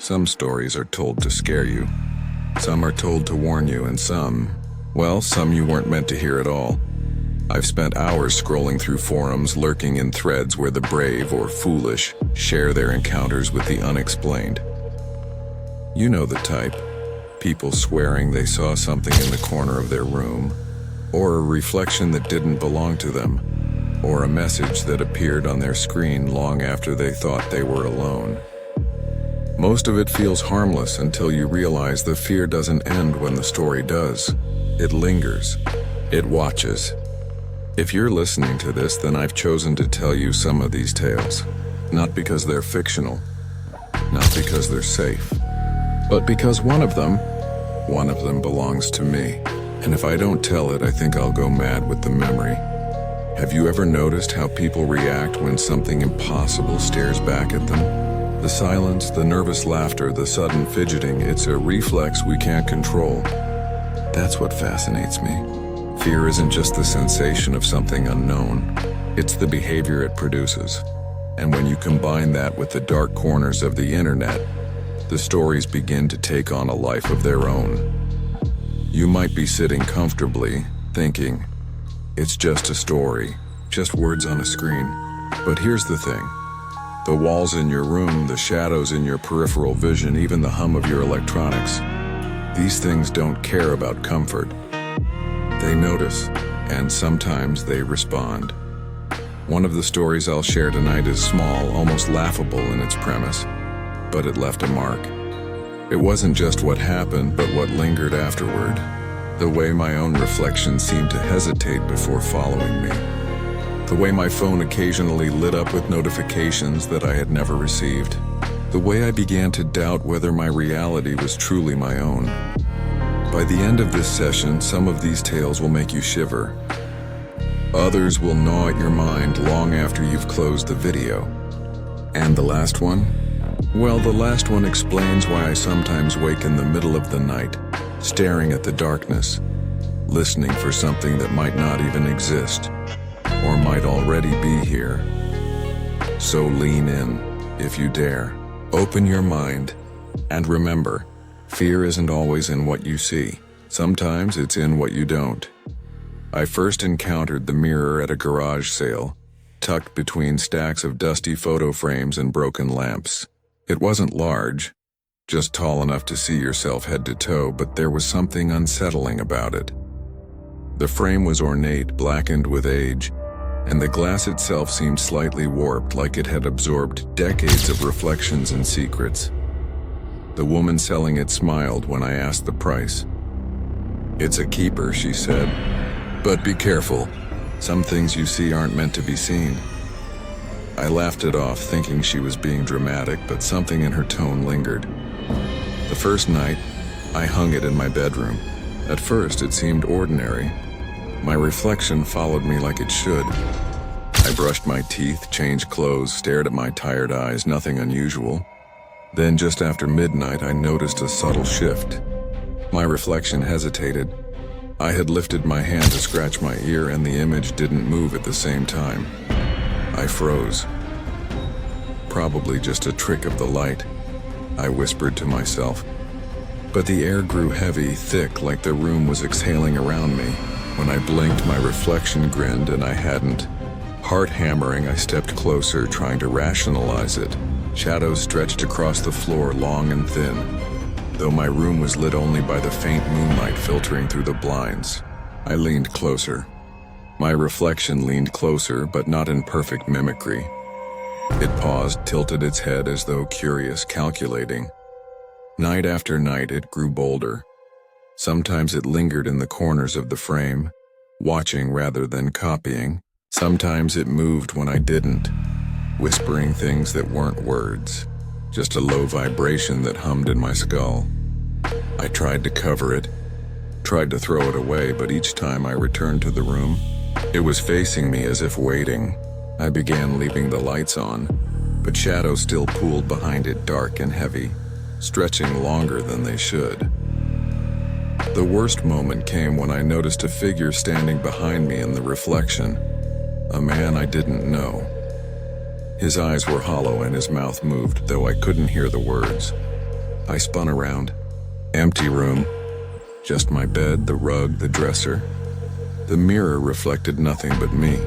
Some stories are told to scare you. Some are told to warn you, and some you weren't meant to hear at all. I've spent hours scrolling through forums, lurking in threads where the brave or foolish share their encounters with the unexplained. You know the type. People swearing they saw something in the corner of their room, or a reflection that didn't belong to them, or a message that appeared on their screen long after they thought they were alone. Most of it feels harmless until you realize the fear doesn't end when the story does. It lingers. It watches. If you're listening to this, then I've chosen to tell you some of these tales. Not because they're fictional, not because they're safe, but because one of them belongs to me. And if I don't tell it, I think I'll go mad with the memory. Have you ever noticed how people react when something impossible stares back at them? The silence, the nervous laughter, the sudden fidgeting, it's a reflex we can't control. That's what fascinates me. Fear isn't just the sensation of something unknown, it's the behavior it produces. And when you combine that with the dark corners of the internet, the stories begin to take on a life of their own. You might be sitting comfortably, thinking, it's just a story, just words on a screen. But here's the thing. The walls in your room, the shadows in your peripheral vision, even the hum of your electronics, these things don't care about comfort. They notice, and sometimes they respond. One of the stories I'll share tonight is small, almost laughable in its premise, but it left a mark. It wasn't just what happened, but what lingered afterward. The way my own reflection seemed to hesitate before following me. The way my phone occasionally lit up with notifications that I had never received. The way I began to doubt whether my reality was truly my own. By the end of this session, some of these tales will make you shiver. Others will gnaw at your mind long after you've closed the video. And the last one? Well, the last one explains why I sometimes wake in the middle of the night, staring at the darkness, listening for something that might not even exist, or might already be here. So lean in, if you dare. Open your mind, and remember, fear isn't always in what you see. Sometimes it's in what you don't. I first encountered the mirror at a garage sale, tucked between stacks of dusty photo frames and broken lamps. It wasn't large, just tall enough to see yourself head to toe, but there was something unsettling about it. The frame was ornate, blackened with age, and the glass itself seemed slightly warped, like it had absorbed decades of reflections and secrets. The woman selling it smiled when I asked the price. "It's a keeper," she said, "but be careful. Some things you see aren't meant to be seen." I laughed it off, thinking she was being dramatic, but something in her tone lingered. The first night, I hung it in my bedroom. At first, it seemed ordinary. My reflection followed me like it should. I brushed my teeth, changed clothes, stared at my tired eyes, nothing unusual. Then just after midnight, I noticed a subtle shift. My reflection hesitated. I had lifted my hand to scratch my ear, and the image didn't move at the same time. I froze. Probably just a trick of the light, I whispered to myself. But the air grew heavy, thick, like the room was exhaling around me. When I blinked, my reflection grinned, and I hadn't. Heart hammering, I stepped closer, trying to rationalize it. Shadows stretched across the floor, long and thin, though my room was lit only by the faint moonlight filtering through the blinds. I leaned closer. My reflection leaned closer, but not in perfect mimicry. It paused, tilted its head as though curious, calculating. Night after night, it grew bolder. Sometimes it lingered in the corners of the frame, watching rather than copying. Sometimes it moved when I didn't, whispering things that weren't words, just a low vibration that hummed in my skull. I tried to cover it, tried to throw it away, but each time I returned to the room, it was facing me as if waiting. I began leaving the lights on, but shadows still pooled behind it, dark and heavy, stretching longer than they should. The worst moment came when I noticed a figure standing behind me in the reflection, a man I didn't know. His eyes were hollow and his mouth moved, though I couldn't hear the words. I spun around. Empty room. Just my bed, the rug, the dresser. The mirror reflected nothing but me.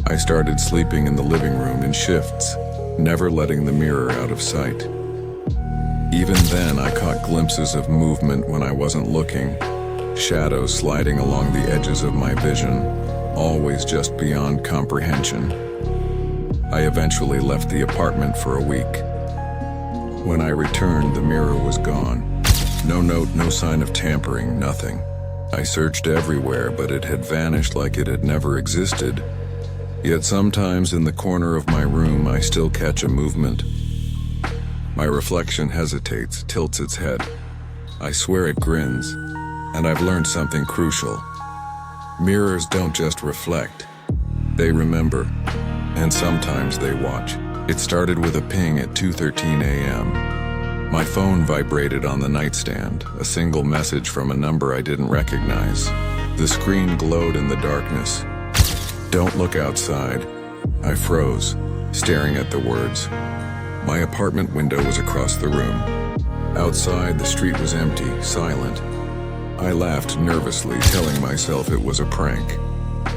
I started sleeping in the living room in shifts, never letting the mirror out of sight. Even then, I caught glimpses of movement when I wasn't looking, shadows sliding along the edges of my vision, always just beyond comprehension. I eventually left the apartment for a week. When I returned, the mirror was gone. No note, no sign of tampering, nothing. I searched everywhere, but it had vanished like it had never existed. Yet sometimes in the corner of my room, I still catch a movement. My reflection hesitates, tilts its head. I swear it grins, and I've learned something crucial. Mirrors don't just reflect, they remember, and sometimes they watch. It started with a ping at 2:13 a.m. My phone vibrated on the nightstand, a single message from a number I didn't recognize. The screen glowed in the darkness. "Don't look outside." I froze, staring at the words. My apartment window was across the room. Outside, the street was empty, silent. I laughed nervously, telling myself it was a prank.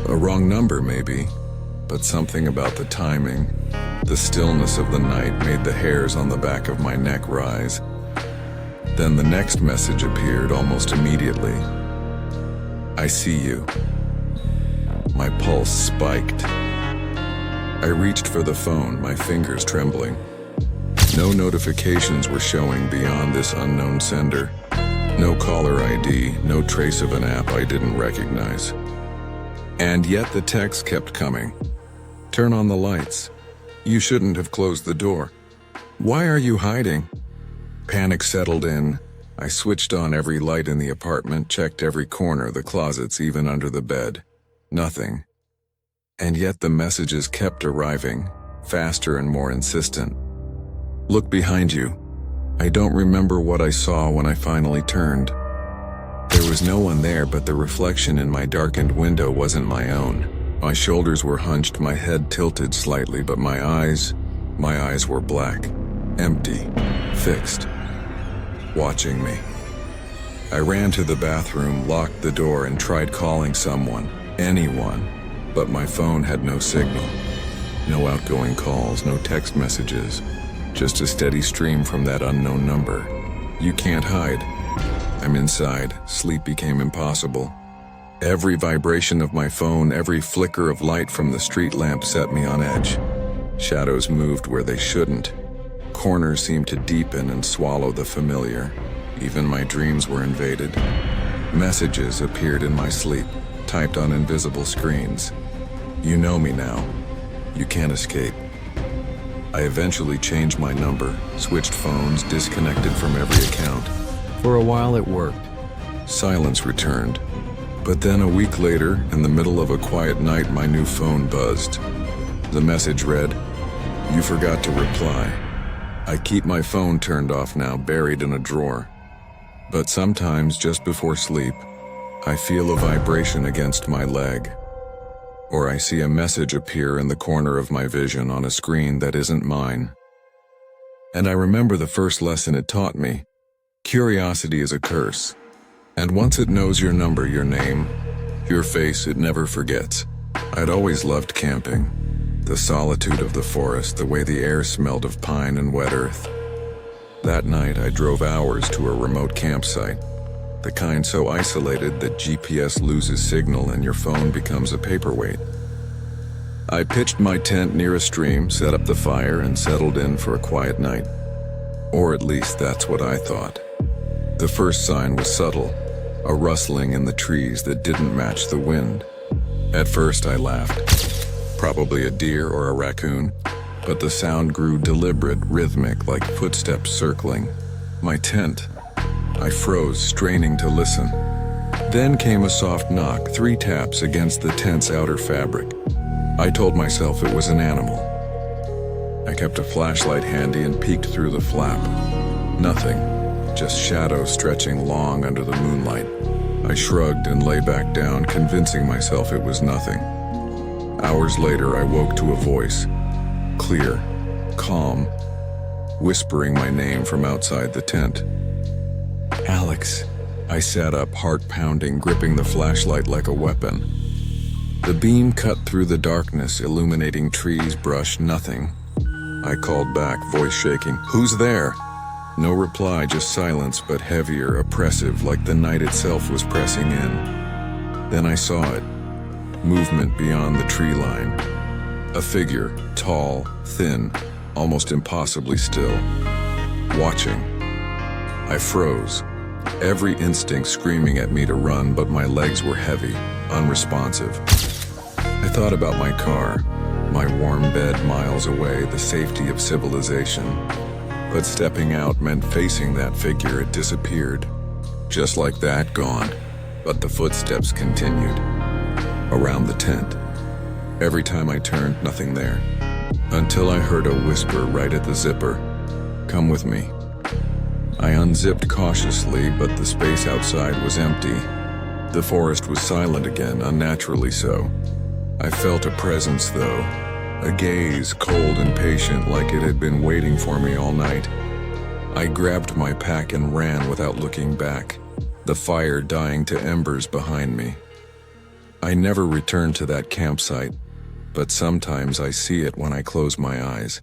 A wrong number, maybe, but something about the timing, the stillness of the night made the hairs on the back of my neck rise. Then the next message appeared almost immediately. "I see you." My pulse spiked. I reached for the phone, my fingers trembling. No notifications were showing beyond this unknown sender. No caller ID, no trace of an app I didn't recognize. And yet the text kept coming. "Turn on the lights. You shouldn't have closed the door. Why are you hiding?" Panic settled in. I switched on every light in the apartment, checked every corner, the closets, even under the bed. Nothing. And yet the messages kept arriving, faster and more insistent. "Look behind you." I don't remember what I saw when I finally turned. There was no one there, but the reflection in my darkened window wasn't my own. My shoulders were hunched, my head tilted slightly, but my eyes were black, empty, fixed, watching me. I ran to the bathroom, locked the door, and tried calling someone, anyone, but my phone had no signal. No outgoing calls, no text messages, just a steady stream from that unknown number. You can't hide. I'm inside. Sleep became impossible. Every vibration of my phone, every flicker of light from the street lamp set me on edge. Shadows moved where they shouldn't. Corners seemed to deepen and swallow the familiar. Even my dreams were invaded. Messages appeared in my sleep, typed on invisible screens. "You know me now. You can't escape." I eventually changed my number, switched phones, disconnected from every account. For a while it worked. Silence returned. But then a week later, in the middle of a quiet night, my new phone buzzed. The message read, "You forgot to reply." I keep my phone turned off now, buried in a drawer. But sometimes, just before sleep, I feel a vibration against my leg. Or I see a message appear in the corner of my vision on a screen that isn't mine. And I remember the first lesson it taught me. Curiosity is a curse. And once it knows your number, your name, your face, it never forgets. I'd always loved camping. The solitude of the forest, the way the air smelled of pine and wet earth. That night, I drove hours to a remote campsite. The kind so isolated that GPS loses signal and your phone becomes a paperweight. I pitched my tent near a stream, set up the fire, and settled in for a quiet night. Or at least that's what I thought. The first sign was subtle, a rustling in the trees that didn't match the wind. At first I laughed. Probably a deer or a raccoon, but the sound grew deliberate, rhythmic, like footsteps circling. My tent. I froze, straining to listen. Then came a soft knock, 3 taps against the tent's outer fabric. I told myself it was an animal. I kept a flashlight handy and peeked through the flap. Nothing, just shadows stretching long under the moonlight. I shrugged and lay back down, convincing myself it was nothing. Hours later, I woke to a voice. Clear, calm, whispering my name from outside the tent. Alex. I sat up, heart pounding, gripping the flashlight like a weapon. The beam cut through the darkness, illuminating trees, brush, nothing. I called back, voice shaking. Who's there? No reply, just silence, but heavier, oppressive, like the night itself was pressing in. Then I saw it. Movement beyond the tree line. A figure, tall, thin, almost impossibly still. Watching. I froze. Every instinct screaming at me to run, but my legs were heavy, unresponsive. I thought about my car, my warm bed miles away, the safety of civilization. But stepping out meant facing that figure. It disappeared. Just like that, gone. But the footsteps continued. Around the tent. Every time I turned, nothing there. Until I heard a whisper right at the zipper. Come with me. I unzipped cautiously, but the space outside was empty. The forest was silent again, unnaturally so. I felt a presence, though. A gaze, cold and patient, like it had been waiting for me all night. I grabbed my pack and ran without looking back, the fire dying to embers behind me. I never returned to that campsite, but sometimes I see it when I close my eyes.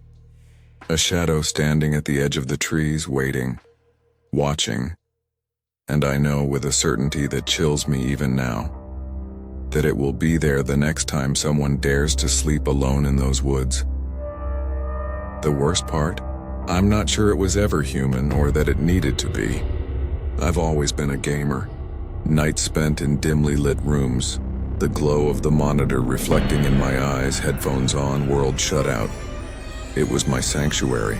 A shadow standing at the edge of the trees, waiting, watching. And I know with a certainty that chills me even now, that it will be there the next time someone dares to sleep alone in those woods. The worst part? I'm not sure it was ever human or that it needed to be. I've always been a gamer. Nights spent in dimly lit rooms, the glow of the monitor reflecting in my eyes, headphones on, world shut out. It was my sanctuary.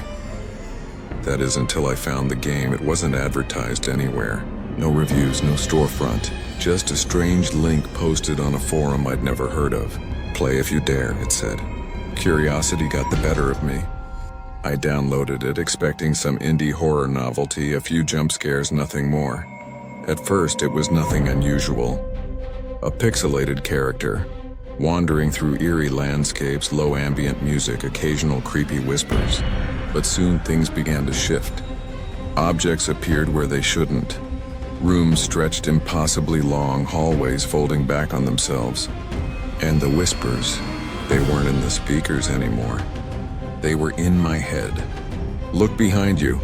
That is, until I found the game. It wasn't advertised anywhere. No reviews, no storefront. Just a strange link posted on a forum I'd never heard of. Play if you dare, it said. Curiosity got the better of me. I downloaded it, expecting some indie horror novelty, a few jump scares, nothing more. At first, it was nothing unusual. A pixelated character, wandering through eerie landscapes, low ambient music, occasional creepy whispers. But soon things began to shift. Objects appeared where they shouldn't. Rooms stretched impossibly long, hallways folding back on themselves. And the whispers, they weren't in the speakers anymore. They were in my head. Look behind you.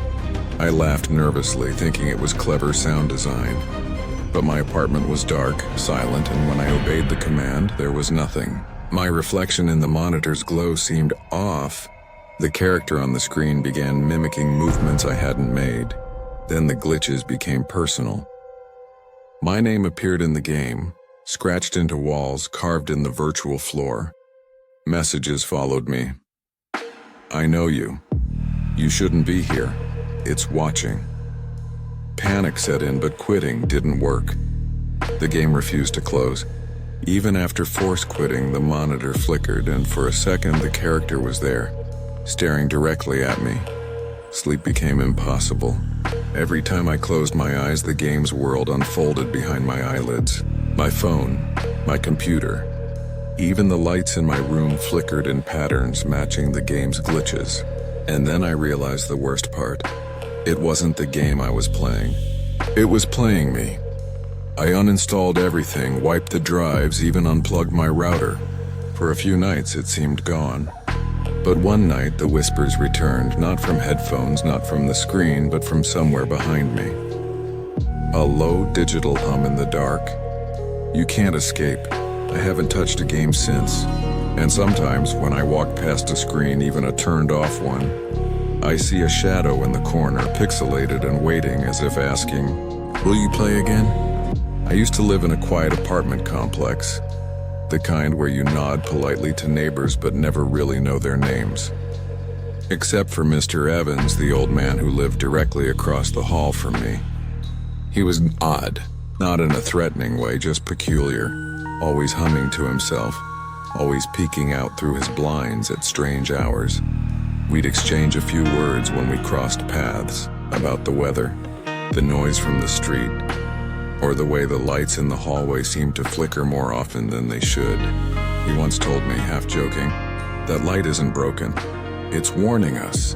I laughed nervously, thinking it was clever sound design. But my apartment was dark, silent, and when I obeyed the command, there was nothing. My reflection in the monitor's glow seemed off. The character on the screen began mimicking movements I hadn't made. Then the glitches became personal. My name appeared in the game, scratched into walls, carved in the virtual floor. Messages followed me. I know you. You shouldn't be here. It's watching. Panic set in, but quitting didn't work. The game refused to close. Even after force quitting, the monitor flickered, and for a second the character was there, staring directly at me. Sleep became impossible. Every time I closed my eyes, the game's world unfolded behind my eyelids. My phone, my computer. Even the lights in my room flickered in patterns matching the game's glitches. And then I realized the worst part. It wasn't the game I was playing. It was playing me. I uninstalled everything, wiped the drives, even unplugged my router. For a few nights it seemed gone. But one night the whispers returned, not from headphones, not from the screen, but from somewhere behind me. A low digital hum in the dark. You can't escape. I haven't touched a game since. And sometimes when I walk past a screen, even a turned off one, I see a shadow in the corner, pixelated and waiting, as if asking, "Will you play again?" I used to live in a quiet apartment complex. The kind where you nod politely to neighbors but never really know their names. Except for Mr. Evans, the old man who lived directly across the hall from me. He was odd, not in a threatening way, just peculiar, always humming to himself, always peeking out through his blinds at strange hours. We'd exchange a few words when we crossed paths, about the weather, the noise from the street, or the way the lights in the hallway seemed to flicker more often than they should. He once told me, half joking, that light isn't broken. It's warning us.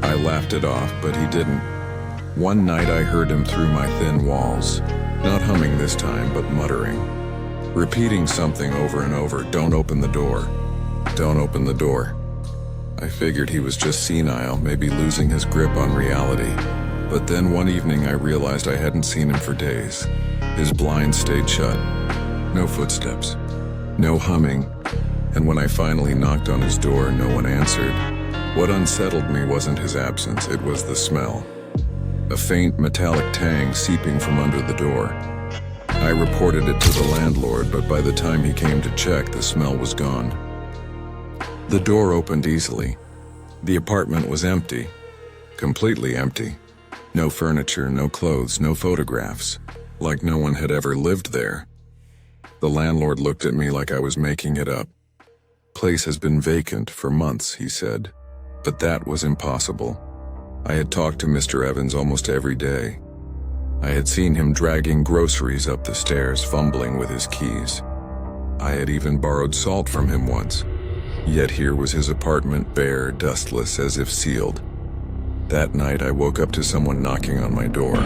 I laughed it off, but he didn't. One night I heard him through my thin walls, not humming this time, but muttering, repeating something over and over, "Don't open the door. Don't open the door." I figured he was just senile, maybe losing his grip on reality. But then one evening I realized I hadn't seen him for days. His blinds stayed shut. No footsteps. No humming. And when I finally knocked on his door, no one answered. What unsettled me wasn't his absence, it was the smell. A faint metallic tang seeping from under the door. I reported it to the landlord, but by the time he came to check, the smell was gone. The door opened easily. The apartment was empty. Completely empty. No furniture, no clothes, no photographs. Like no one had ever lived there. The landlord looked at me like I was making it up. "Place has been vacant for months," he said. But that was impossible. I had talked to Mr. Evans almost every day. I had seen him dragging groceries up the stairs, fumbling with his keys. I had even borrowed salt from him once. Yet here was his apartment bare, dustless, as if sealed. That night I woke up to someone knocking on my door.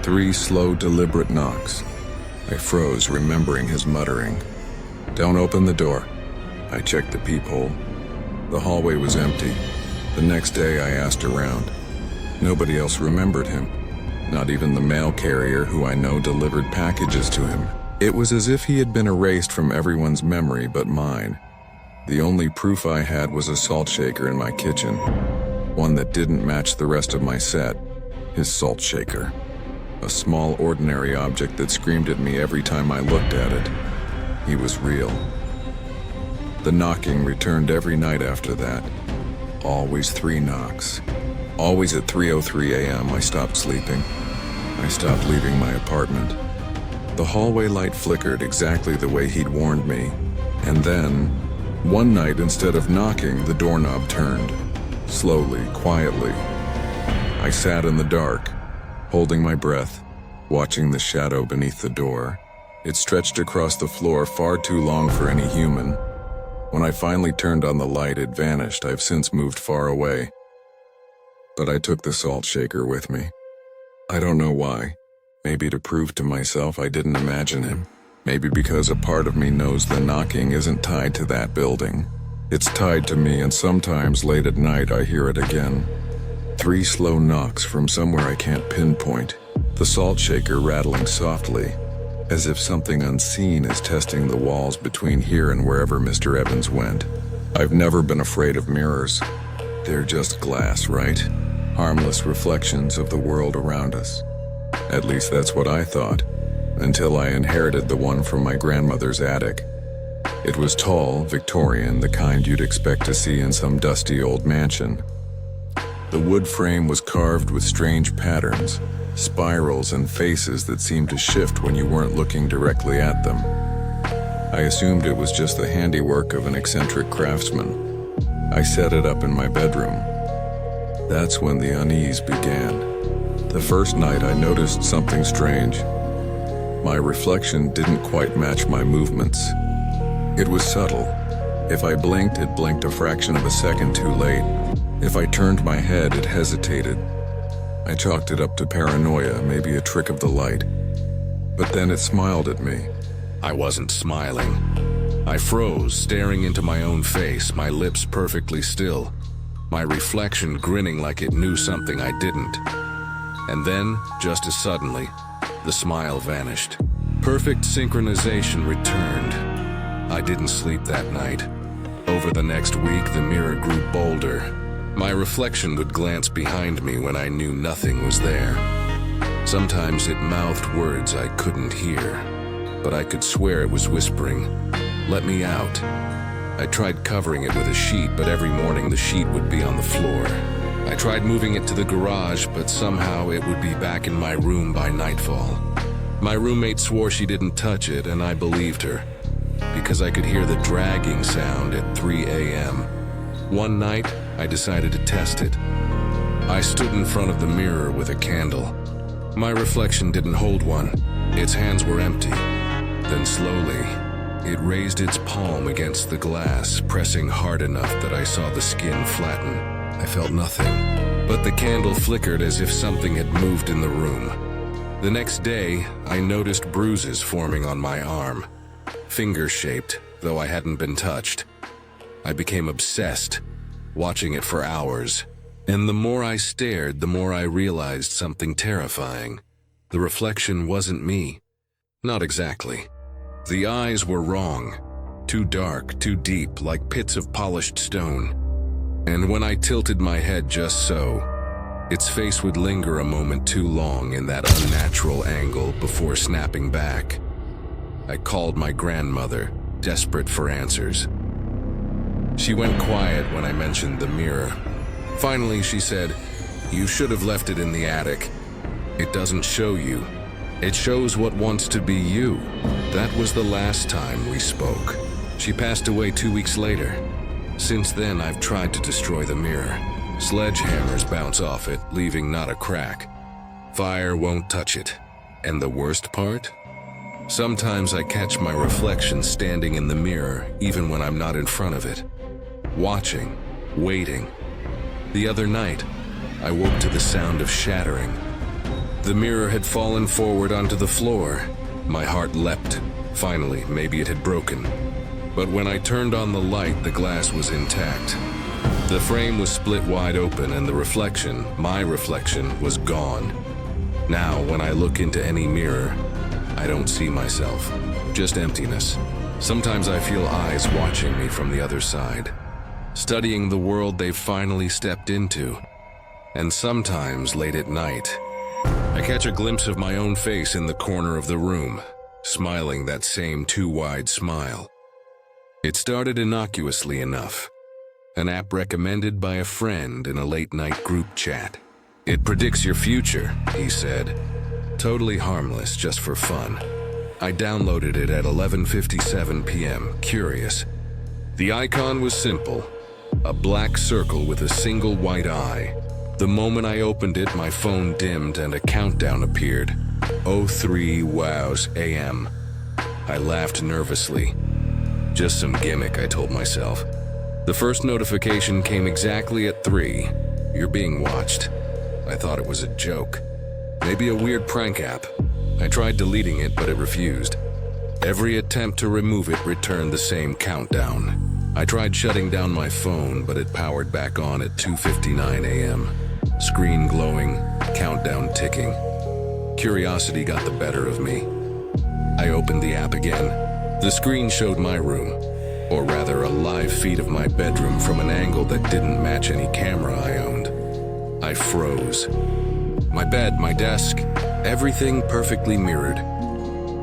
3 slow, deliberate knocks. I froze, remembering his muttering. "Don't open the door." I checked the peephole. The hallway was empty. The next day I asked around. Nobody else remembered him. Not even the mail carrier who I know delivered packages to him. It was as if he had been erased from everyone's memory but mine. The only proof I had was a salt shaker in my kitchen. One that didn't match the rest of my set. His salt shaker. A small, ordinary object that screamed at me every time I looked at it. He was real. The knocking returned every night after that. Always 3 knocks. Always at 3:03 a.m. I stopped sleeping. I stopped leaving my apartment. The hallway light flickered exactly the way he'd warned me. And then, one night instead of knocking, the doorknob turned. Slowly, quietly. I sat in the dark, holding my breath, watching the shadow beneath the door. It stretched across the floor far too long for any human. When I finally turned on the light, it vanished. I've since moved far away. But I took the salt shaker with me. I don't know why. Maybe to prove to myself I didn't imagine him. Maybe because a part of me knows the knocking isn't tied to that building. It's tied to me, and sometimes late at night I hear it again. 3 slow knocks from somewhere I can't pinpoint. The salt shaker rattling softly, as if something unseen is testing the walls between here and wherever Mr. Evans went. I've never been afraid of mirrors. They're just glass, right? Harmless reflections of the world around us. At least that's what I thought, until I inherited the one from my grandmother's attic. It was tall, Victorian, the kind you'd expect to see in some dusty old mansion. The wood frame was carved with strange patterns, spirals and faces that seemed to shift when you weren't looking directly at them. I assumed it was just the handiwork of an eccentric craftsman. I set it up in my bedroom. That's when the unease began. The first night I noticed something strange. My reflection didn't quite match my movements. It was subtle. If I blinked, it blinked a fraction of a second too late. If I turned my head, it hesitated. I chalked it up to paranoia, maybe a trick of the light. But then it smiled at me. I wasn't smiling. I froze, staring into my own face, my lips perfectly still, my reflection grinning like it knew something I didn't. And then, just as suddenly, the smile vanished. Perfect synchronization returned. I didn't sleep that night. Over the next week, the mirror grew bolder. My reflection would glance behind me when I knew nothing was there. Sometimes it mouthed words I couldn't hear, but I could swear it was whispering, "Let me out." I tried covering it with a sheet, but every morning the sheet would be on the floor. I tried moving it to the garage, but somehow it would be back in my room by nightfall. My roommate swore she didn't touch it, and I believed her, because I could hear the dragging sound at 3 a.m. One night, I decided to test it. I stood in front of the mirror with a candle. My reflection didn't hold one. Its hands were empty. Then slowly, it raised its palm against the glass, pressing hard enough that I saw the skin flatten. I felt nothing. but the candle flickered as if something had moved in the room. The next day, I noticed bruises forming on my arm, finger-shaped, though I hadn't been touched. I became obsessed, watching it for hours, and the more I stared, the more I realized something terrifying. The reflection wasn't me. Not exactly. The eyes were wrong. Too dark, too deep, like pits of polished stone. And when I tilted my head just so, its face would linger a moment too long in that unnatural angle before snapping back. I called my grandmother, desperate for answers. She went quiet when I mentioned the mirror. Finally, she said, "You should have left it in the attic. It doesn't show you. It shows what wants to be you." That was the last time we spoke. She passed away 2 weeks later. Since then, I've tried to destroy the mirror. Sledgehammers bounce off it, leaving not a crack. Fire won't touch it. And the worst part? Sometimes I catch my reflection standing in the mirror, even when I'm not in front of it. Watching, waiting. The other night, I woke to the sound of shattering. The mirror had fallen forward onto the floor. My heart leapt. Finally, maybe it had broken. But when I turned on the light, the glass was intact. The frame was split wide open and the reflection, my reflection, was gone. Now, when I look into any mirror, I don't see myself, just emptiness. Sometimes I feel eyes watching me from the other side, studying the world they've finally stepped into. And sometimes, late at night, I catch a glimpse of my own face in the corner of the room, smiling that same too wide smile. It started innocuously enough. An app recommended by a friend in a late-night group chat. "It predicts your future," he said. Totally harmless, just for fun. I downloaded it at 11:57 p.m., curious. The icon was simple, a black circle with a single white eye. The moment I opened it, my phone dimmed and a countdown appeared. 03 wows AM. I laughed nervously. Just some gimmick, I told myself. The first notification came exactly at 3. "You're being watched." I thought it was a joke. Maybe a weird prank app. I tried deleting it, but it refused. Every attempt to remove it returned the same countdown. I tried shutting down my phone, but it powered back on at 2:59 a.m. Screen glowing, countdown ticking. Curiosity got the better of me. I opened the app again. The screen showed my room, or rather a live feed of my bedroom from an angle that didn't match any camera I owned. I froze. My bed, my desk, everything perfectly mirrored.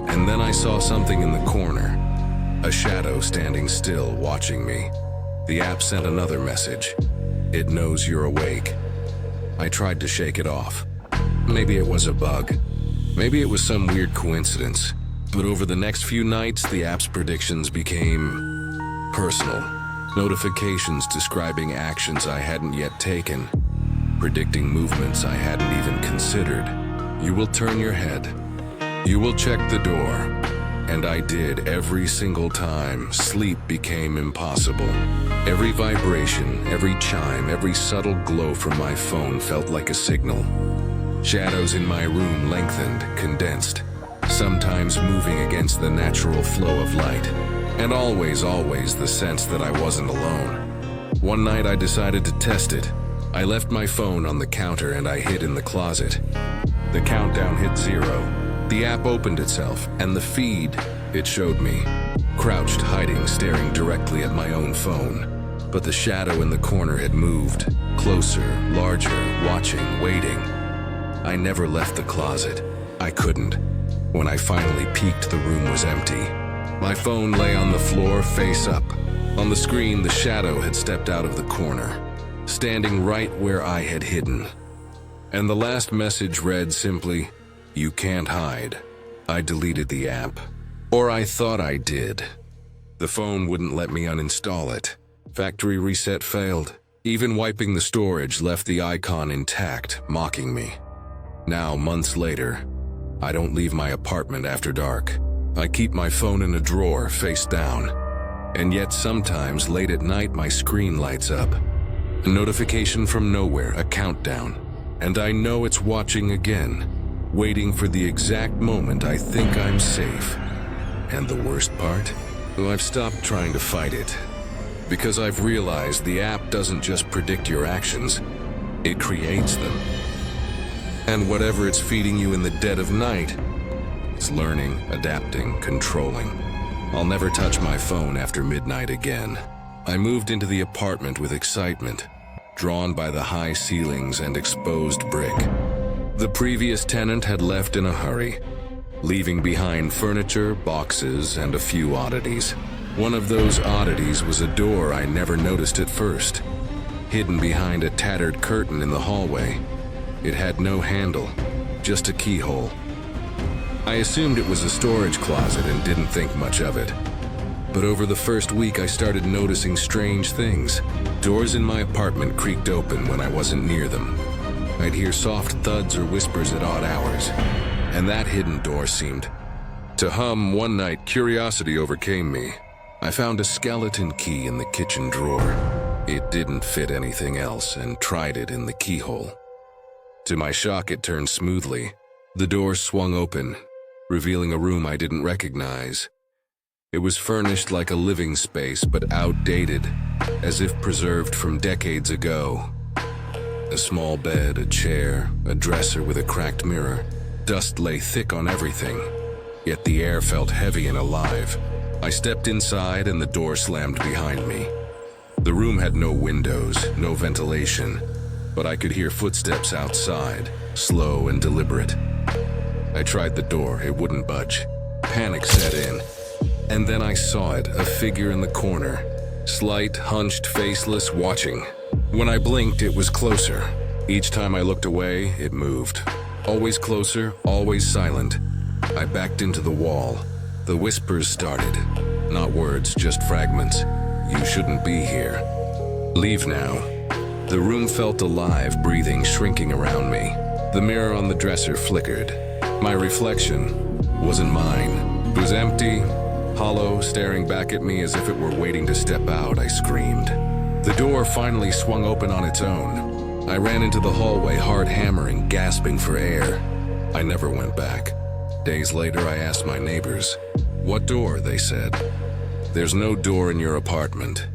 And then I saw something in the corner, a shadow standing still, watching me. The app sent another message. "It knows you're awake." I tried to shake it off. Maybe it was a bug. Maybe it was some weird coincidence. But over the next few nights, the app's predictions became personal. Notifications describing actions I hadn't yet taken, predicting movements I hadn't even considered. "You will turn your head. You will check the door." And I did every single time. Sleep became impossible. Every vibration, every chime, every subtle glow from my phone felt like a signal. Shadows in my room lengthened, condensed, sometimes moving against the natural flow of light. And always the sense that I wasn't alone. One night I decided to test it. I left my phone on the counter and I hid in the closet. The countdown hit 0. The app opened itself, and the feed, it showed me, crouched, hiding, staring directly at my own phone. But the shadow in the corner had moved, closer, larger, watching, waiting. I never left the closet. I couldn't. When I finally peeked, the room was empty. My phone lay on the floor, face up. On the screen, the shadow had stepped out of the corner, standing right where I had hidden. And the last message read simply, "You can't hide." I deleted the app. Or I thought I did. The phone wouldn't let me uninstall it. Factory reset failed. Even wiping the storage left the icon intact, mocking me. Now, months later, I don't leave my apartment after dark. I keep my phone in a drawer, face down. And yet sometimes, late at night, my screen lights up. A notification from nowhere, a countdown, and I know it's watching again, waiting for the exact moment I think I'm safe. And the worst part? Well, I've stopped trying to fight it, because I've realized the app doesn't just predict your actions, it creates them. And whatever it's feeding you in the dead of night, it's learning, adapting, controlling. I'll never touch my phone after midnight again. I moved into the apartment with excitement, drawn by the high ceilings and exposed brick. The previous tenant had left in a hurry, leaving behind furniture, boxes, and a few oddities. One of those oddities was a door I never noticed at first, hidden behind a tattered curtain in the hallway. It had no handle, just a keyhole. I assumed it was a storage closet and didn't think much of it. But over the first week, I started noticing strange things. Doors in my apartment creaked open when I wasn't near them. I'd hear soft thuds or whispers at odd hours, and that hidden door seemed to hum. One night, curiosity overcame me. I found a skeleton key in the kitchen drawer. It didn't fit anything else, and tried it in the keyhole. To my shock, it turned smoothly. The door swung open, revealing a room I didn't recognize. It was furnished like a living space, but outdated, as if preserved from decades ago. A small bed, a chair, a dresser with a cracked mirror. Dust lay thick on everything, yet the air felt heavy and alive. I stepped inside and the door slammed behind me. The room had no windows, no ventilation, but I could hear footsteps outside, slow and deliberate. I tried the door, it wouldn't budge. Panic set in, and then I saw it, a figure in the corner, slight, hunched, faceless, watching. When I blinked, it was closer. Each time I looked away, it moved. Always closer, always silent. I backed into the wall. The whispers started. Not words, just fragments. You shouldn't be here. Leave now. The room felt alive, breathing, shrinking around me. The mirror on the dresser flickered. My reflection wasn't mine. It was empty, hollow, staring back at me as if it were waiting to step out. I screamed. The door finally swung open on its own. I ran into the hallway, heart hammering, gasping for air. I never went back. Days later, I asked my neighbors. What door? They said. There's no door in your apartment.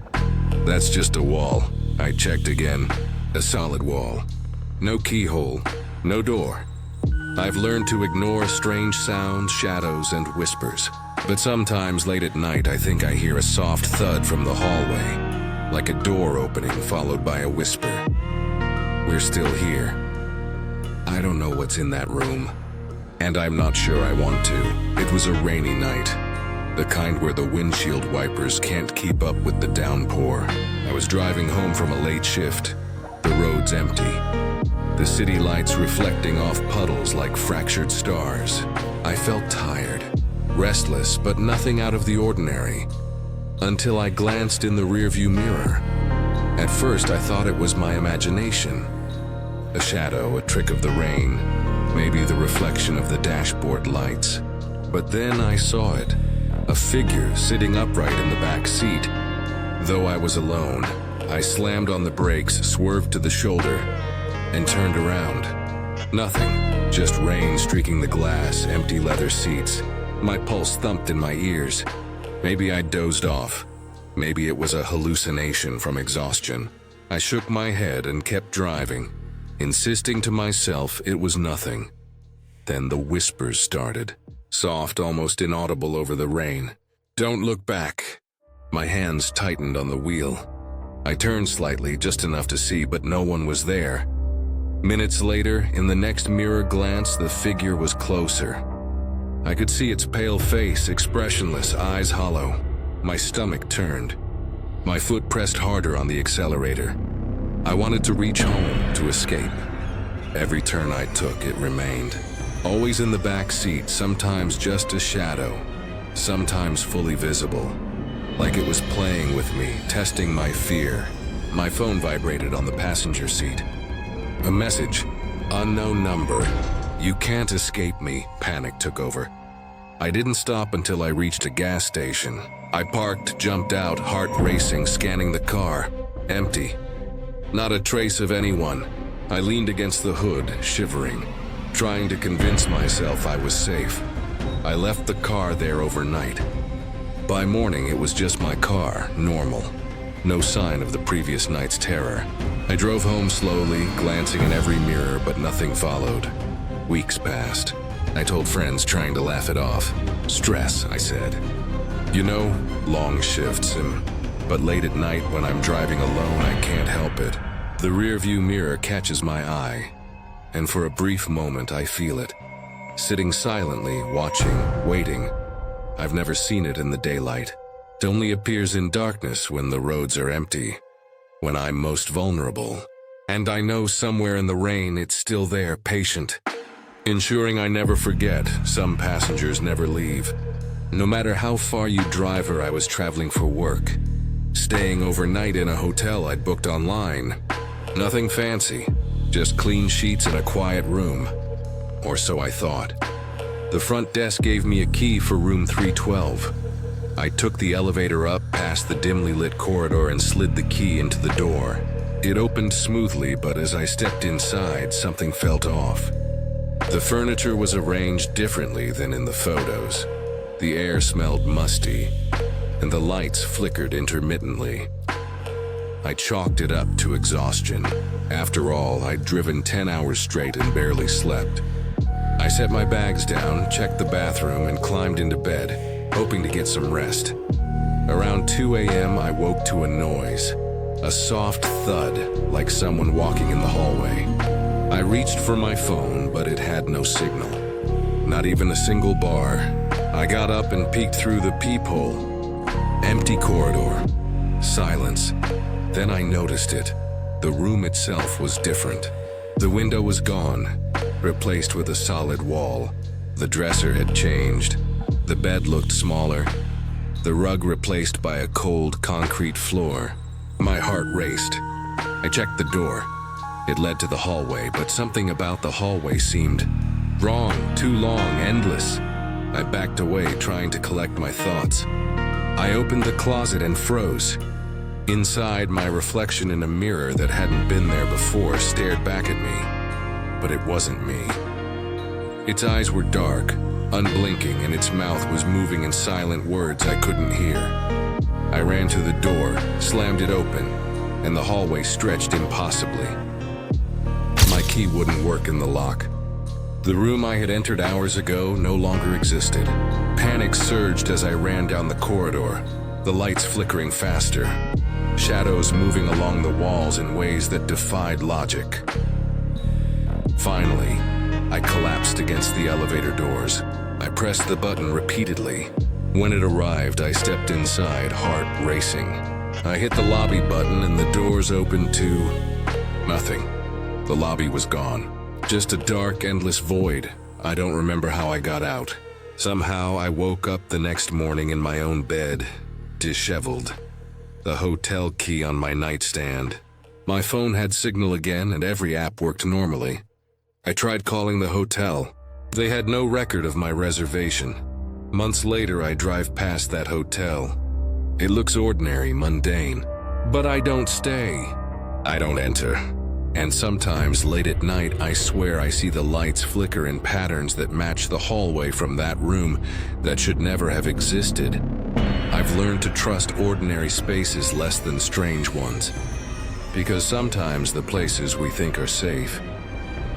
That's just a wall. I checked again. A solid wall. No keyhole. No door. I've learned to ignore strange sounds, shadows, and whispers. But sometimes late at night, I think I hear a soft thud from the hallway, like a door opening followed by a whisper. We're still here. I don't know what's in that room, and I'm not sure I want to. It was a rainy night, the kind where the windshield wipers can't keep up with the downpour. I was driving home from a late shift. The road's empty. The city lights reflecting off puddles like fractured stars. I felt tired, restless, but nothing out of the ordinary, until I glanced in the rearview mirror. At first, I thought it was my imagination. A shadow, a trick of the rain, maybe the reflection of the dashboard lights. But then I saw it, a figure sitting upright in the back seat. Though I was alone, I slammed on the brakes, swerved to the shoulder, and turned around. Nothing, just rain streaking the glass, empty leather seats. My pulse thumped in my ears. Maybe I dozed off. Maybe it was a hallucination from exhaustion. I shook my head and kept driving, insisting to myself it was nothing. Then the whispers started, soft, almost inaudible over the rain. Don't look back. My hands tightened on the wheel. I turned slightly, just enough to see, but no one was there. Minutes later, in the next mirror glance, the figure was closer. I could see its pale face, expressionless, eyes hollow. My stomach turned. My foot pressed harder on the accelerator. I wanted to reach home, to escape. Every turn I took, it remained. Always in the back seat, sometimes just a shadow, sometimes fully visible. Like it was playing with me, testing my fear. My phone vibrated on the passenger seat. A message. Unknown number. You can't escape me. Panic took over. I didn't stop until I reached a gas station. I parked, jumped out, heart racing, scanning the car. Empty. Not a trace of anyone. I leaned against the hood, shivering, trying to convince myself I was safe. I left the car there overnight. By morning, it was just my car, normal. No sign of the previous night's terror. I drove home slowly, glancing in every mirror, but nothing followed. Weeks passed. I told friends, trying to laugh it off. Stress, I said. You know, long shifts, but late at night when I'm driving alone, I can't help it. The rearview mirror catches my eye, and for a brief moment I feel it. Sitting silently, watching, waiting. I've never seen it in the daylight. It only appears in darkness when the roads are empty, when I'm most vulnerable. And I know somewhere in the rain it's still there, patient, ensuring I never forget. Some passengers never leave. No matter how far you drive or I was traveling for work, staying overnight in a hotel I'd booked online. Nothing fancy, just clean sheets and a quiet room. Or so I thought. The front desk gave me a key for room 312. I took the elevator up past the dimly lit corridor and slid the key into the door. It opened smoothly, but as I stepped inside, something felt off. The furniture was arranged differently than in the photos. The air smelled musty, and the lights flickered intermittently. I chalked it up to exhaustion. After all, I'd driven 10 hours straight and barely slept. I set my bags down, checked the bathroom, and climbed into bed, hoping to get some rest. Around 2 a.m., I woke to a noise. A soft thud, like someone walking in the hallway. I reached for my phone, but it had no signal. Not even a single bar. I got up and peeked through the peephole. Empty corridor. Silence. Then I noticed it. The room itself was different. The window was gone, replaced with a solid wall. The dresser had changed. The bed looked smaller. The rug replaced by a cold concrete floor. My heart raced. I checked the door. It led to the hallway, but something about the hallway seemed wrong, too long, endless. I backed away, trying to collect my thoughts. I opened the closet and froze. Inside, my reflection in a mirror that hadn't been there before stared back at me. But it wasn't me. Its eyes were dark, unblinking, and its mouth was moving in silent words I couldn't hear. I ran to the door, slammed it open, and the hallway stretched impossibly. My key wouldn't work in the lock. The room I had entered hours ago no longer existed. Panic surged as I ran down the corridor, the lights flickering faster, shadows moving along the walls in ways that defied logic. Finally, I collapsed against the elevator doors. I pressed the button repeatedly. When it arrived, I stepped inside, heart racing. I hit the lobby button and the doors opened to nothing. The lobby was gone. Just a dark, endless void. I don't remember how I got out. Somehow, I woke up the next morning in my own bed, disheveled. The hotel key on my nightstand. My phone had signal again and every app worked normally. I tried calling the hotel. They had no record of my reservation. Months later, I drive past that hotel. It looks ordinary, mundane. But I don't stay. I don't enter. And sometimes, late at night, I swear I see the lights flicker in patterns that match the hallway from that room that should never have existed. I've learned to trust ordinary spaces less than strange ones. Because sometimes the places we think are safe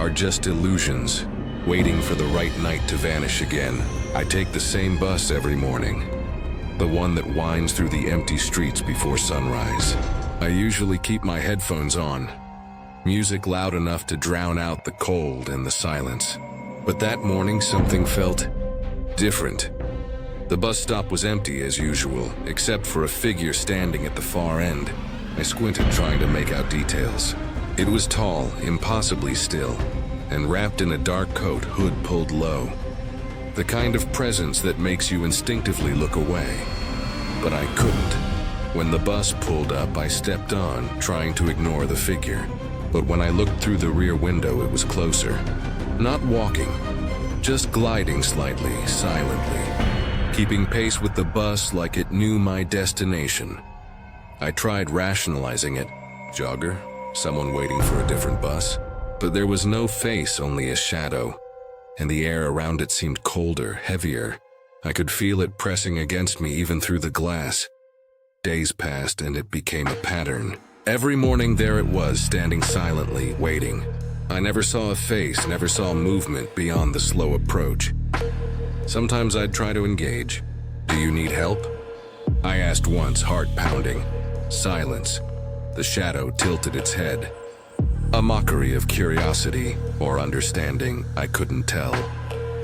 are just illusions, waiting for the right night to vanish again. I take the same bus every morning, the one that winds through the empty streets before sunrise. I usually keep my headphones on, music loud enough to drown out the cold and the silence. But that morning something felt different. The bus stop was empty as usual, except for a figure standing at the far end. I squinted, trying to make out details. It was tall, impossibly still, and wrapped in a dark coat, hood pulled low. The kind of presence that makes you instinctively look away. But I couldn't. When the bus pulled up, I stepped on, trying to ignore the figure. But when I looked through the rear window, it was closer. Not walking, just gliding slightly, silently, keeping pace with the bus like it knew my destination. I tried rationalizing it. Jogger? someone waiting for a different bus. But there was no face, only a shadow, and the air around it seemed colder, heavier. I could feel it pressing against me even through the glass. Days passed and it became a pattern. Every morning there it was, standing silently, waiting. I never saw a face, never saw movement beyond the slow approach. Sometimes I'd try to engage. "Do you need help?" I asked once, heart pounding. Silence. The shadow tilted its head. A mockery of curiosity or understanding, I couldn't tell.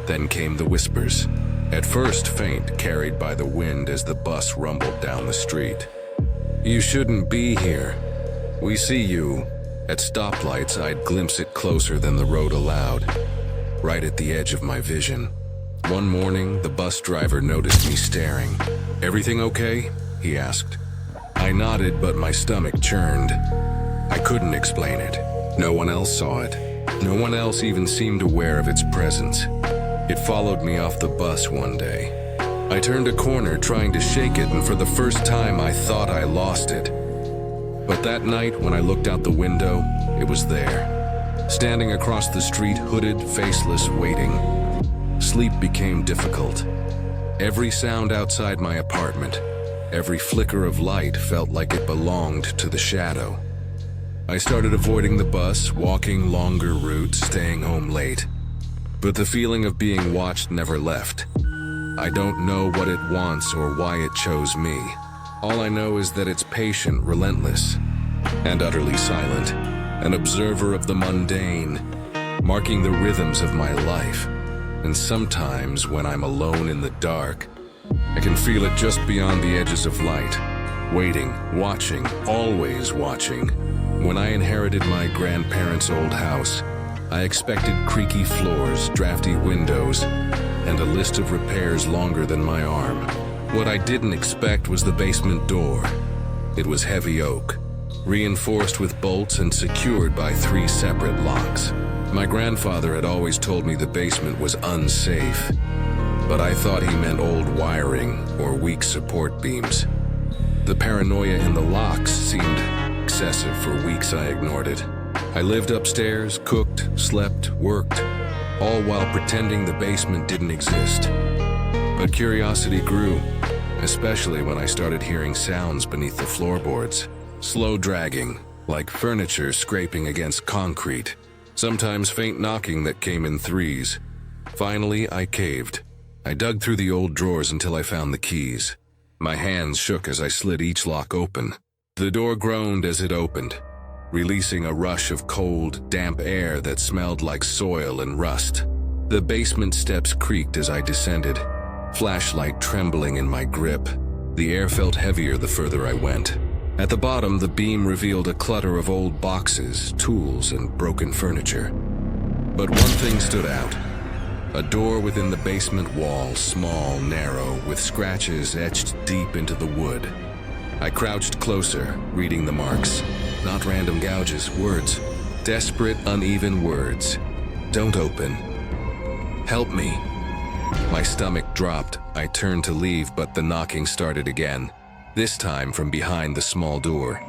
Then came the whispers. At first faint, carried by the wind as the bus rumbled down the street. "You shouldn't be here. We see you." At stoplights, I'd glimpse it closer than the road allowed, right at the edge of my vision. One morning, the bus driver noticed me staring. "Everything okay?" he asked. I nodded, but my stomach churned. I couldn't explain it. No one else saw it. No one else even seemed aware of its presence. It followed me off the bus one day. I turned a corner trying to shake it, and for the first time I thought I lost it. But that night, when I looked out the window, it was there. Standing across the street, hooded, faceless, waiting. Sleep became difficult. Every sound outside my apartment, every flicker of light felt like it belonged to the shadow. I started avoiding the bus, walking longer routes, staying home late. But the feeling of being watched never left. I don't know what it wants or why it chose me. All I know is that it's patient, relentless, and utterly silent. An observer of the mundane, marking the rhythms of my life. And sometimes, when I'm alone in the dark, I can feel it just beyond the edges of light. Waiting, watching, always watching. When I inherited my grandparents' old house, I expected creaky floors, drafty windows, and a list of repairs longer than my arm. What I didn't expect was the basement door. It was heavy oak, reinforced with bolts and secured by 3 separate locks. My grandfather had always told me the basement was unsafe, but I thought he meant old wiring or weak support beams. The paranoia in the locks seemed excessive. For weeks I ignored it. I lived upstairs, cooked, slept, worked, all while pretending the basement didn't exist. But curiosity grew, especially when I started hearing sounds beneath the floorboards. Slow dragging, like furniture scraping against concrete. Sometimes faint knocking that came in threes. Finally, I caved. I dug through the old drawers until I found the keys. My hands shook as I slid each lock open. The door groaned as it opened, releasing a rush of cold, damp air that smelled like soil and rust. The basement steps creaked as I descended, flashlight trembling in my grip. The air felt heavier the further I went. At the bottom, the beam revealed a clutter of old boxes, tools, and broken furniture. But one thing stood out. A door within the basement wall, small, narrow, with scratches etched deep into the wood. I crouched closer, reading the marks. Not random gouges, words. Desperate, uneven words. "Don't open. Help me." My stomach dropped. I turned to leave, but the knocking started again. This time from behind the small door.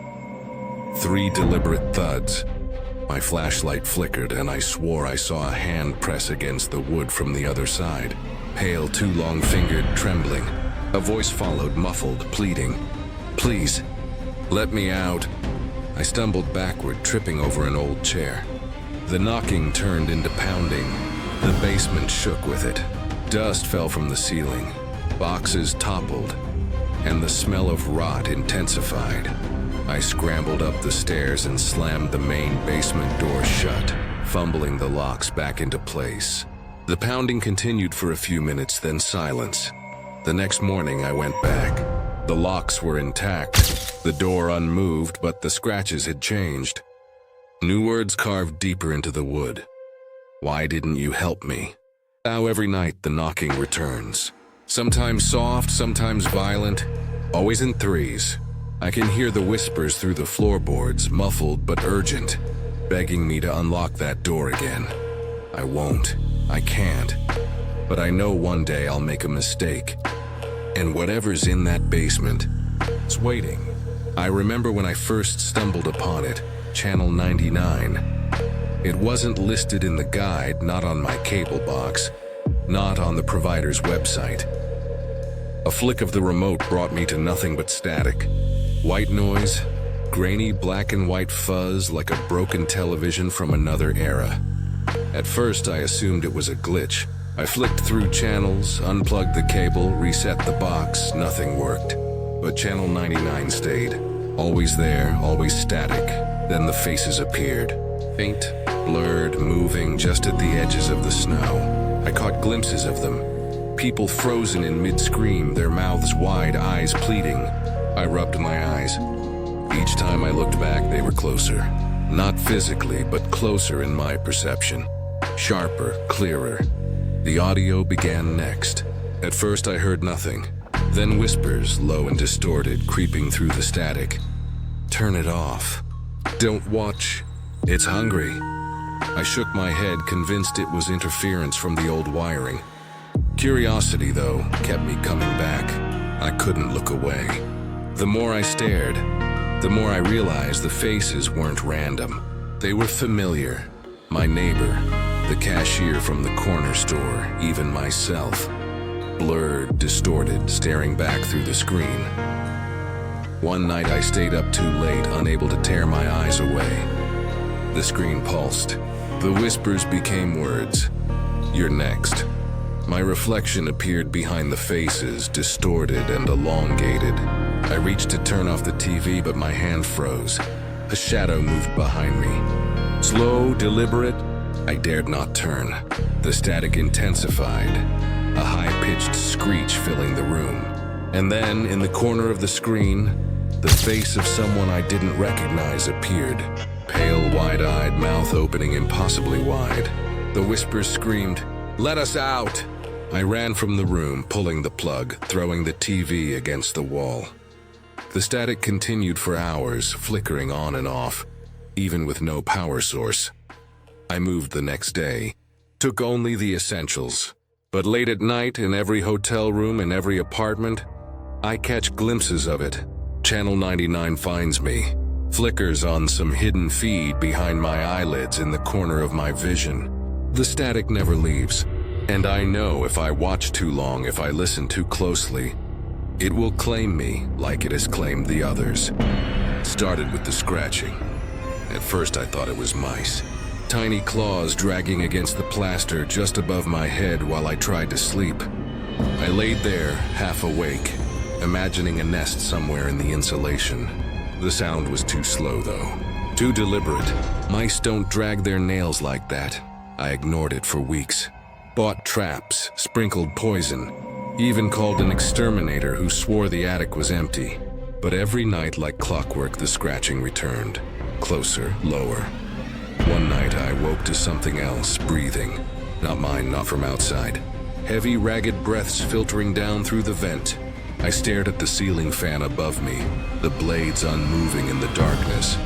3 deliberate thuds. My flashlight flickered, and I swore I saw a hand press against the wood from the other side. Pale, too long-fingered, trembling. A voice followed, muffled, pleading. "Please, let me out." I stumbled backward, tripping over an old chair. The knocking turned into pounding. The basement shook with it. Dust fell from the ceiling. Boxes toppled, and the smell of rot intensified. I scrambled up the stairs and slammed the main basement door shut, fumbling the locks back into place. The pounding continued for a few minutes, then silence. The next morning I went back. The locks were intact, the door unmoved, but the scratches had changed. New words carved deeper into the wood. "Why didn't you help me?" Now every night the knocking returns. Sometimes soft, sometimes violent, always in threes. I can hear the whispers through the floorboards, muffled but urgent, begging me to unlock that door again. I won't. I can't. But I know one day I'll make a mistake. And whatever's in that basement, it's waiting. I remember when I first stumbled upon it, Channel 99. It wasn't listed in the guide, not on my cable box, not on the provider's website. A flick of the remote brought me to nothing but static. White noise, grainy black and white fuzz like a broken television from another era. At first, I assumed it was a glitch. I flicked through channels, unplugged the cable, reset the box, nothing worked. But Channel 99 stayed. Always there, always static. Then the faces appeared. Faint, blurred, moving just at the edges of the snow. I caught glimpses of them. People frozen in mid-scream, their mouths wide, eyes pleading. I rubbed my eyes. Each time I looked back, they were closer. Not physically, but closer in my perception. Sharper, clearer. The audio began next. At first I heard nothing. Then whispers, low and distorted, creeping through the static. Turn it off. Don't watch. It's hungry. I shook my head, convinced it was interference from the old wiring. Curiosity, though, kept me coming back. I couldn't look away. The more I stared, the more I realized the faces weren't random. They were familiar. My neighbor, the cashier from the corner store, even myself. Blurred, distorted, staring back through the screen. One night I stayed up too late, unable to tear my eyes away. The screen pulsed. The whispers became words. You're next. My reflection appeared behind the faces, distorted and elongated. I reached to turn off the TV, but my hand froze. A shadow moved behind me. Slow, deliberate, I dared not turn. The static intensified, a high-pitched screech filling the room. And then, in the corner of the screen, the face of someone I didn't recognize appeared. Pale, wide-eyed, mouth opening impossibly wide. The whispers screamed, "Let us out!" I ran from the room, pulling the plug, throwing the TV against the wall. The static continued for hours, flickering on and off, even with no power source. I moved the next day, took only the essentials. But late at night, in every hotel room, in every apartment, I catch glimpses of it. Channel 99 finds me, flickers on some hidden feed behind my eyelids in the corner of my vision. The static never leaves. And I know if I watch too long, if I listen too closely, it will claim me like it has claimed the others. Started with the scratching. At first I thought it was mice. Tiny claws dragging against the plaster just above my head while I tried to sleep. I laid there, half awake, imagining a nest somewhere in the insulation. The sound was too slow though, too deliberate. Mice don't drag their nails like that. I ignored it for weeks. Bought traps, sprinkled poison, even called an exterminator who swore the attic was empty. But every night, like clockwork, the scratching returned. Closer, lower. One night I woke to something else, breathing. Not mine, not from outside. Heavy, ragged breaths filtering down through the vent. I stared at the ceiling fan above me, the blades unmoving in the darkness,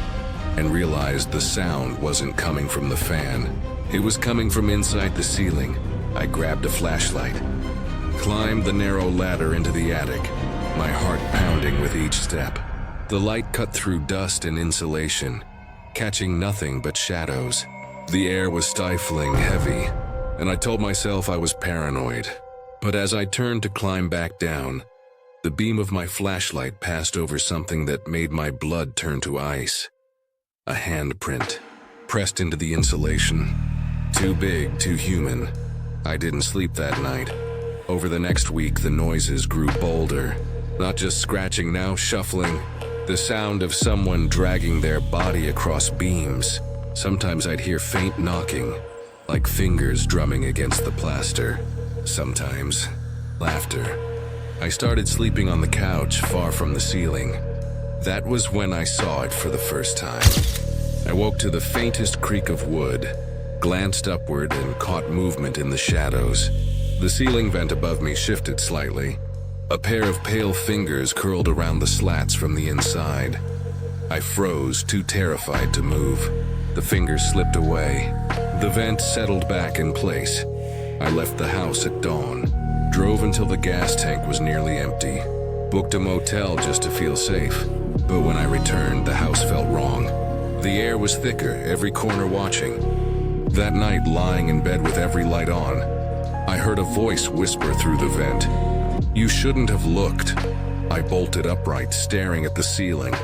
and realized the sound wasn't coming from the fan. It was coming from inside the ceiling. I grabbed a flashlight, climbed the narrow ladder into the attic, my heart pounding with each step. The light cut through dust and insulation, catching nothing but shadows. The air was stifling, heavy, and I told myself I was paranoid. But as I turned to climb back down, the beam of my flashlight passed over something that made my blood turn to ice. A handprint, pressed into the insulation. Too big, too human. I didn't sleep that night. Over the next week, the noises grew bolder. Not just scratching, now shuffling. The sound of someone dragging their body across beams. Sometimes I'd hear faint knocking, like fingers drumming against the plaster. Sometimes, laughter. I started sleeping on the couch, far from the ceiling. That was when I saw it for the first time. I woke to the faintest creak of wood, glanced upward and caught movement in the shadows. The ceiling vent above me shifted slightly. A pair of pale fingers curled around the slats from the inside. I froze, too terrified to move. The fingers slipped away. The vent settled back in place. I left the house at dawn, drove until the gas tank was nearly empty, booked a motel just to feel safe. But when I returned, the house felt wrong. The air was thicker, every corner watching. That night, lying in bed with every light on, I heard a voice whisper through the vent. "You shouldn't have looked." I bolted upright, staring at the ceiling.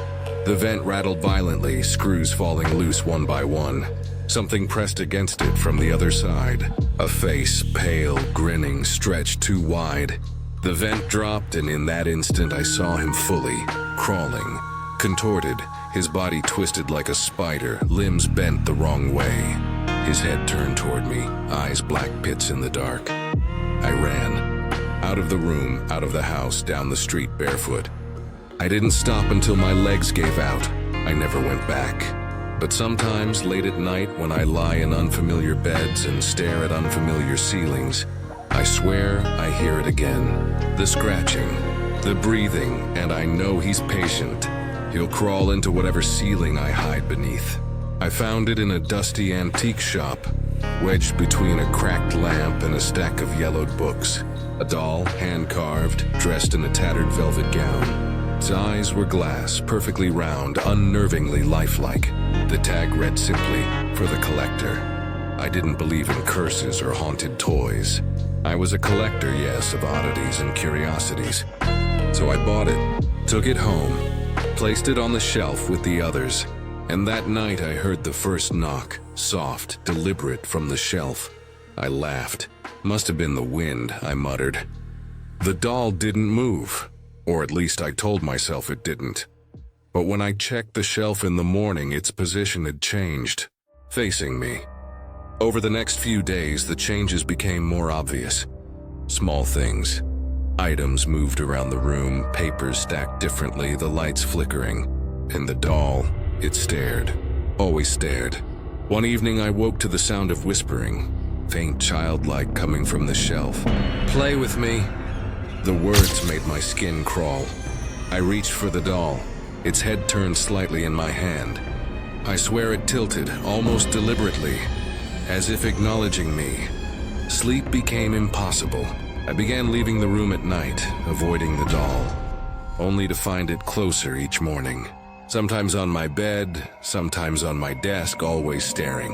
The vent rattled violently, screws falling loose one by one. Something pressed against it from the other side. A face, pale, grinning, stretched too wide. The vent dropped, and in that instant I saw him fully, crawling, contorted, his body twisted like a spider, limbs bent the wrong way. His head turned toward me, eyes black pits in the dark. I ran. Out of the room, out of the house, down the street barefoot. I didn't stop until my legs gave out. I never went back. But sometimes, late at night, when I lie in unfamiliar beds and stare at unfamiliar ceilings, I swear I hear it again. The scratching, the breathing, and I know he's patient. He'll crawl into whatever ceiling I hide beneath. I found it in a dusty antique shop, wedged between a cracked lamp and a stack of yellowed books. A doll, hand-carved, dressed in a tattered velvet gown. Its eyes were glass, perfectly round, unnervingly lifelike. The tag read simply, "For the collector." I didn't believe in curses or haunted toys. I was a collector, yes, of oddities and curiosities. So I bought it, took it home, placed it on the shelf with the others. And that night I heard the first knock, soft, deliberate from the shelf. I laughed. "Must have been the wind," I muttered. The doll didn't move, or at least I told myself it didn't. But when I checked the shelf in the morning, its position had changed, facing me. Over the next few days, the changes became more obvious. Small things. Items moved around the room, papers stacked differently, the lights flickering. And the doll, it stared, always stared. One evening I woke to the sound of whispering, faint childlike coming from the shelf. "Play with me." The words made my skin crawl. I reached for the doll. Its head turned slightly in my hand. I swear it tilted, almost deliberately, as if acknowledging me. Sleep became impossible. I began leaving the room at night, avoiding the doll, only to find it closer each morning. Sometimes on my bed, sometimes on my desk, always staring.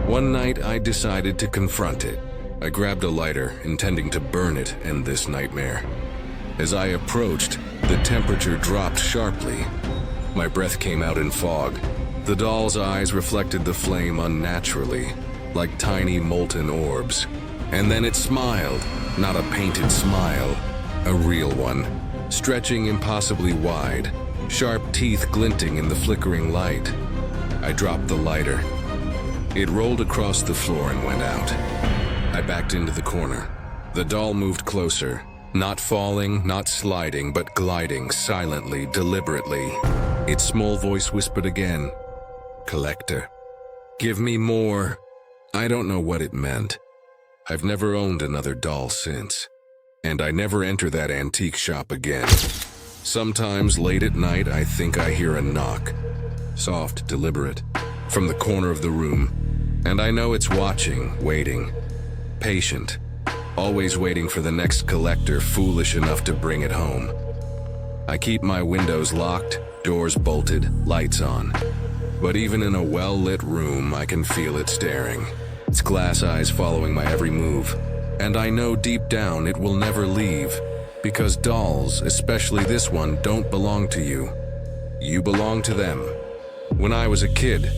One night I decided to confront it. I grabbed a lighter, intending to burn it, end this nightmare. As I approached, the temperature dropped sharply. My breath came out in fog. The doll's eyes reflected the flame unnaturally, like tiny molten orbs. And then it smiled, not a painted smile, a real one, stretching impossibly wide, sharp teeth glinting in the flickering light. I dropped the lighter. It rolled across the floor and went out. I backed into the corner. The doll moved closer, not falling, not sliding, but gliding silently, deliberately. Its small voice whispered again, "Collector, give me more." I don't know what it meant. I've never owned another doll since, and I never enter that antique shop again. Sometimes late at night I think I hear a knock, soft, deliberate, from the corner of the room, and I know it's watching, waiting, patient, always waiting for the next collector foolish enough to bring it home. I keep my windows locked, doors bolted, lights on. But even in a well-lit room, I can feel it staring, its glass eyes following my every move. And I know deep down it will never leave, because dolls, especially this one, don't belong to you. You belong to them. When I was a kid,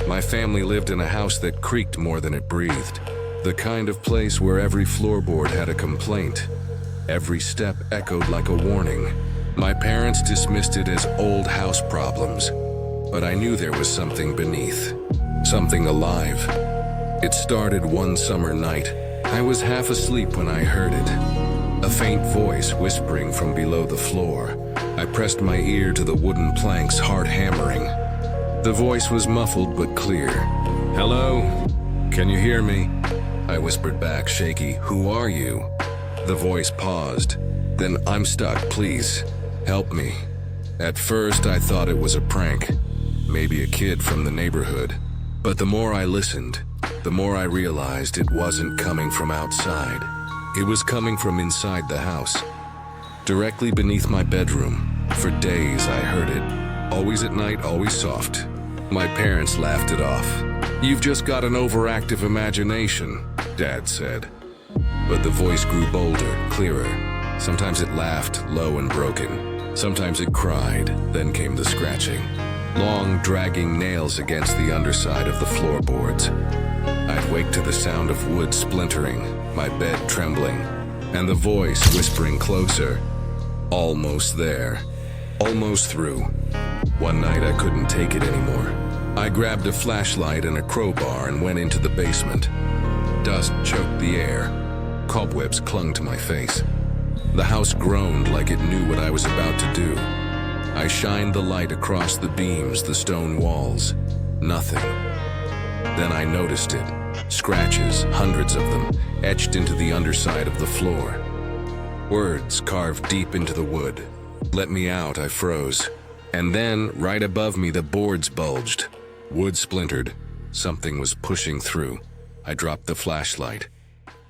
my family lived in a house that creaked more than it breathed. The kind of place where every floorboard had a complaint. Every step echoed like a warning. My parents dismissed it as old house problems, but I knew there was something beneath, something alive. It started one summer night. I was half asleep when I heard it. A faint voice whispering from below the floor. I pressed my ear to the wooden planks, heart hammering. The voice was muffled but clear. "Hello? Can you hear me?" I whispered back, shaky. "Who are you?" The voice paused. Then, "I'm stuck, please. Help me." At first, I thought it was a prank. Maybe a kid from the neighborhood. But the more I listened, the more I realized it wasn't coming from outside. It was coming from inside the house, directly beneath my bedroom. For days I heard it, always at night, always soft, My parents laughed it off. "You've just got an overactive imagination," Dad said. But the voice grew bolder, clearer. Sometimes it laughed, low and broken. Sometimes it cried, then came the scratching. Long, dragging nails against the underside of the floorboards. I'd wake to the sound of wood splintering, my bed trembling, and the voice whispering closer. Almost there. Almost through. One night I couldn't take it anymore. I grabbed a flashlight and a crowbar and went into the basement. Dust choked the air. Cobwebs clung to my face. The house groaned like it knew what I was about to do. I shined the light across the beams, the stone walls. Nothing. Then I noticed it. Scratches, hundreds of them, etched into the underside of the floor. Words carved deep into the wood. "Let me out," I froze. And then, right above me, the boards bulged. Wood splintered. Something was pushing through. I dropped the flashlight.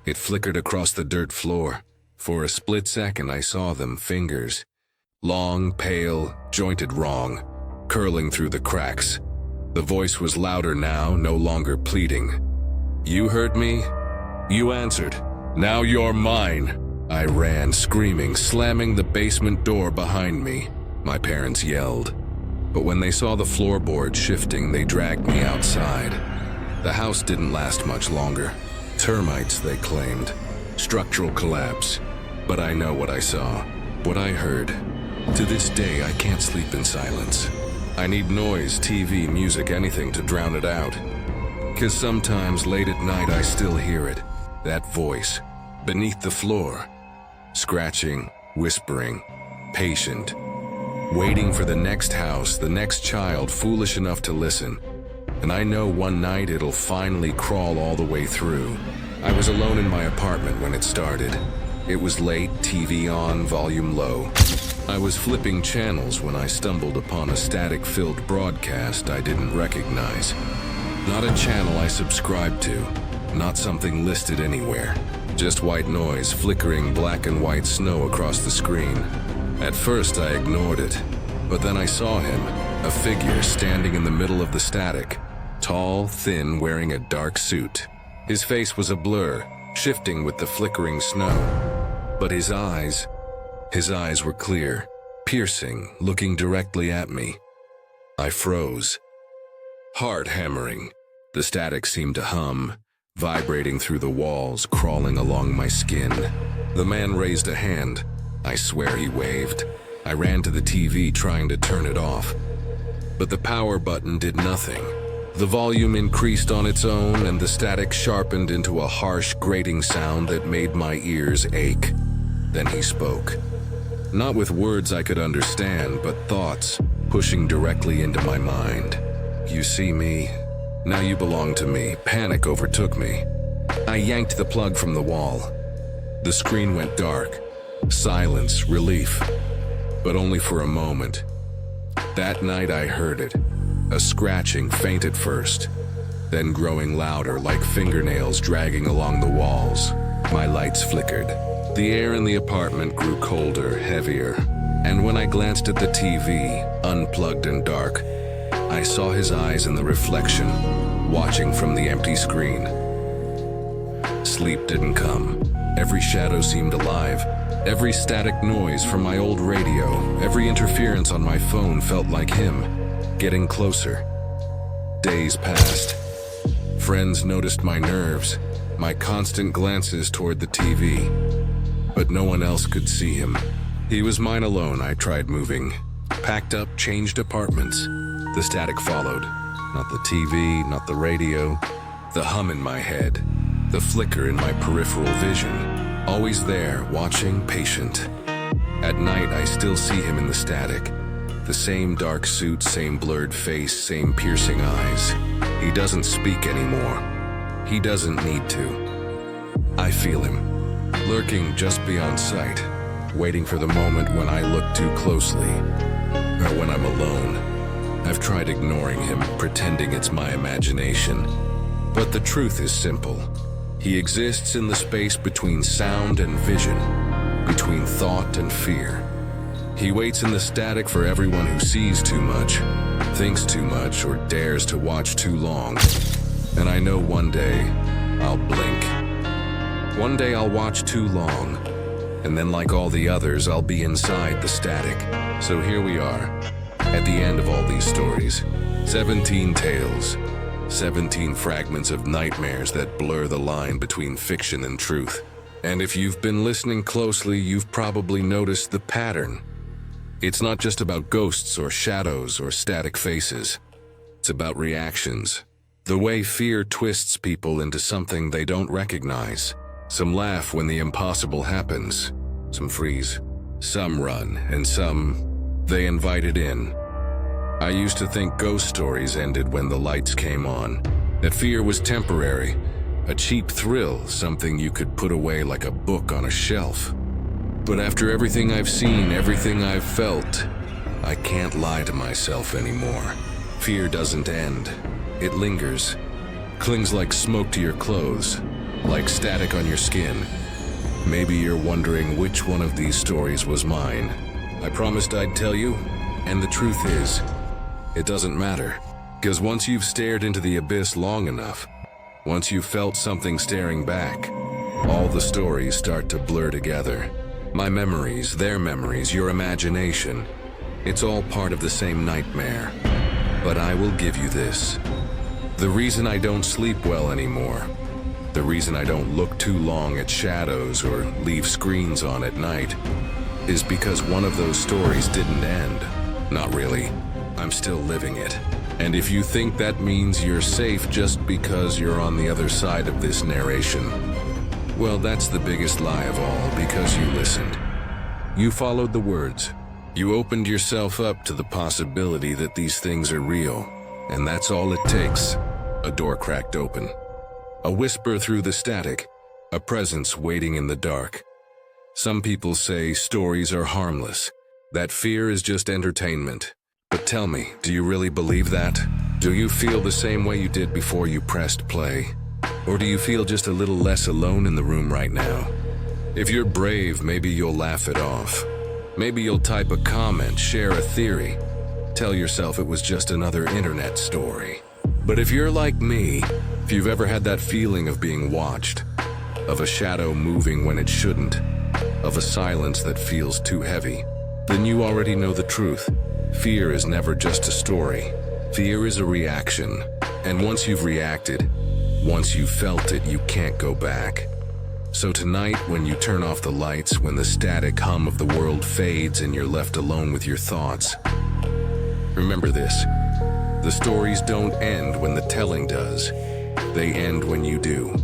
It flickered across the dirt floor. For a split second, I saw them, fingers. Long, pale, jointed wrong, curling through the cracks. The voice was louder now, no longer pleading. "You heard me? You answered. Now you're mine." I ran, screaming, slamming the basement door behind me. My parents yelled. But when they saw the floorboards shifting, they dragged me outside. The house didn't last much longer. Termites, they claimed. Structural collapse. But I know what I saw, what I heard. To this day, I can't sleep in silence. I need noise, TV, music, anything to drown it out. 'Cause sometimes late at night I still hear it, that voice, beneath the floor. Scratching, whispering, patient. Waiting for the next house, the next child foolish enough to listen. And I know one night it'll finally crawl all the way through. I was alone in my apartment when it started. It was late, TV on, volume low. I was flipping channels when I stumbled upon a static-filled broadcast I didn't recognize. Not a channel I subscribed to, not something listed anywhere. Just white noise, flickering black and white snow across the screen. At first I ignored it, but then I saw him, a figure standing in the middle of the static. Tall, thin, wearing a dark suit. His face was a blur, shifting with the flickering snow. But his eyes were clear, piercing, looking directly at me. I froze. Heart hammering. The static seemed to hum, vibrating through the walls, crawling along my skin. The man raised a hand. I swear he waved. I ran to the TV trying to turn it off. But the power button did nothing. The volume increased on its own and the static sharpened into a harsh, grating sound that made my ears ache. Then he spoke. Not with words I could understand, but thoughts pushing directly into my mind. "You see me. Now you belong to me." Panic overtook me. I yanked the plug from the wall. The screen went dark. Silence, relief. But only for a moment. That night I heard it. A scratching, faint at first, then growing louder like fingernails dragging along the walls. My lights flickered. The air in the apartment grew colder, heavier, and when I glanced at the TV, unplugged and dark, I saw his eyes in the reflection, watching from the empty screen. Sleep didn't come. Every shadow seemed alive. Every static noise from my old radio, every interference on my phone felt like him, getting closer. Days passed. Friends noticed my nerves, my constant glances toward the TV. But no one else could see him. He was mine alone. I tried moving. Packed up, changed apartments. The static followed. Not the TV, not the radio. The hum in my head. The flicker in my peripheral vision. Always there, watching, patient. At night, I still see him in the static. The same dark suit, same blurred face, same piercing eyes. He doesn't speak anymore. He doesn't need to. I feel him, lurking just beyond sight, waiting for the moment when I look too closely, or when I'm alone. I've tried ignoring him, pretending it's my imagination. But the truth is simple. He exists in the space between sound and vision, between thought and fear. He waits in the static for everyone who sees too much, thinks too much, or dares to watch too long. And I know one day, I'll blink. One day I'll watch too long, and then like all the others, I'll be inside the static. So here we are, at the end of all these stories. 17 tales, 17 fragments of nightmares that blur the line between fiction and truth. And if you've been listening closely, you've probably noticed the pattern. It's not just about ghosts or shadows or static faces. It's about reactions. The way fear twists people into something they don't recognize. Some laugh when the impossible happens. Some freeze. Some run, and some, they invite it in. I used to think ghost stories ended when the lights came on. That fear was temporary. A cheap thrill, something you could put away like a book on a shelf. But after everything I've seen, everything I've felt, I can't lie to myself anymore. Fear doesn't end. It lingers. Clings like smoke to your clothes, like static on your skin. Maybe you're wondering which one of these stories was mine. I promised I'd tell you, and the truth is, it doesn't matter. Because once you've stared into the abyss long enough, once you've felt something staring back, all the stories start to blur together. My memories, their memories, your imagination. It's all part of the same nightmare. But I will give you this. The reason I don't sleep well anymore, the reason I don't look too long at shadows or leave screens on at night, is because one of those stories didn't end. Not really. I'm still living it. And if you think that means you're safe just because you're on the other side of this narration, well, that's the biggest lie of all, because you listened. You followed the words. You opened yourself up to the possibility that these things are real, and that's all it takes. A door cracked open. A whisper through the static. A presence waiting in the dark. Some people say stories are harmless, that fear is just entertainment. But tell me, do you really believe that? Do you feel the same way you did before you pressed play? Or do you feel just a little less alone in the room right now? If you're brave, maybe you'll laugh it off. Maybe you'll type a comment, share a theory, tell yourself it was just another internet story. But if you're like me, if you've ever had that feeling of being watched, of a shadow moving when it shouldn't, of a silence that feels too heavy, then you already know the truth. Fear is never just a story. Fear is a reaction. And once you've reacted, once you've felt it, you can't go back. So tonight, when you turn off the lights, when the static hum of the world fades and you're left alone with your thoughts, remember this. The stories don't end when the telling does. They end when you do.